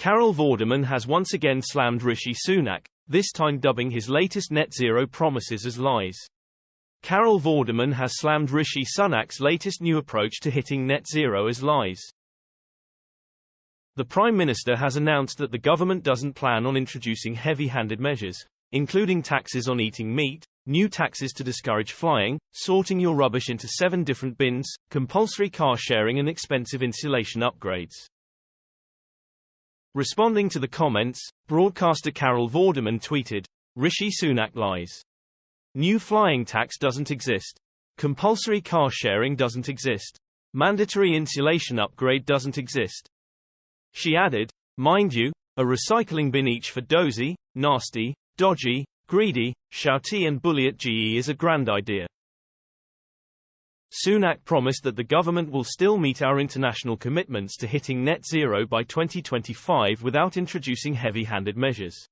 Carol Vorderman has once again slammed Rishi Sunak, this time dubbing his latest net zero promises as lies. Carol Vorderman has slammed Rishi Sunak's latest new approach to hitting net zero as lies. The Prime Minister has announced that the government doesn't plan on introducing heavy-handed measures, including taxes on eating meat, new taxes to discourage flying, sorting your rubbish into 7 different bins, compulsory car sharing and expensive insulation upgrades. Responding to the comments, broadcaster Carol Vorderman tweeted, "Rishi Sunak lies. New flying tax doesn't exist. Compulsory car sharing doesn't exist. Mandatory insulation upgrade doesn't exist." She added, "Mind you, a recycling bin each for dozy, nasty, dodgy, greedy, shouty and bully BlG is a grand idea." Sunak promised that the government will still meet our international commitments to hitting net zero by 2025 without introducing heavy-handed measures.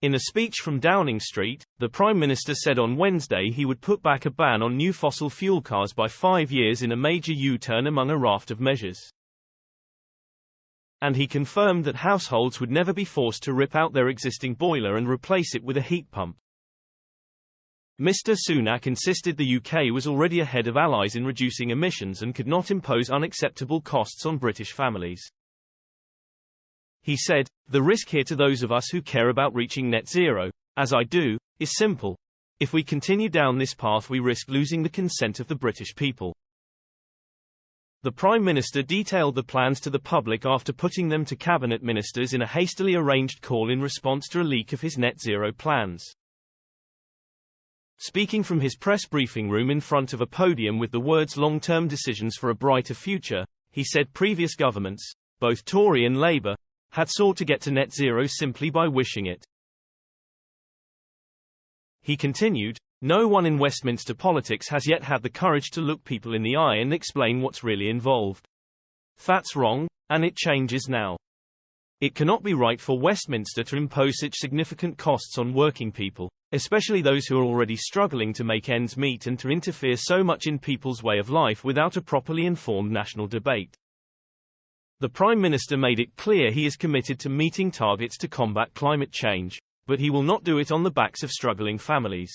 In a speech from Downing Street, the Prime Minister said on Wednesday he would put back a ban on new fossil fuel cars by 5 years in a major U-turn among a raft of measures. And he confirmed that households would never be forced to rip out their existing boiler and replace it with a heat pump. Mr. Sunak insisted the UK was already ahead of allies in reducing emissions and could not impose unacceptable costs on British families. He said, "The risk here to those of us who care about reaching net zero, as I do, is simple. If we continue down this path we risk losing the consent of the British people." The Prime Minister detailed the plans to the public after putting them to cabinet ministers in a hastily arranged call in response to a leak of his net zero plans. Speaking from his press briefing room in front of a podium with the words "long-term decisions for a brighter future," he said previous governments, both Tory and Labour, had sought to get to net zero simply by wishing it. He continued, "No one in Westminster politics has yet had the courage to look people in the eye and explain what's really involved. That's wrong, and it changes now. It cannot be right for Westminster to impose such significant costs on working people, especially those who are already struggling to make ends meet, and to interfere so much in people's way of life without a properly informed national debate." The Prime Minister made it clear he is committed to meeting targets to combat climate change, but he will not do it on the backs of struggling families.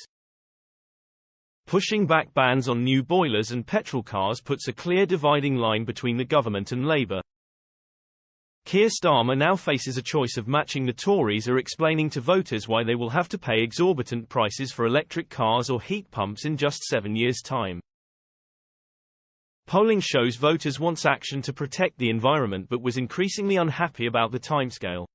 Pushing back bans on new boilers and petrol cars puts a clear dividing line between the government and Labour. Keir Starmer now faces a choice of matching the Tories or explaining to voters why they will have to pay exorbitant prices for electric cars or heat pumps in just 7 years' time. Polling shows voters want action to protect the environment but was increasingly unhappy about the timescale.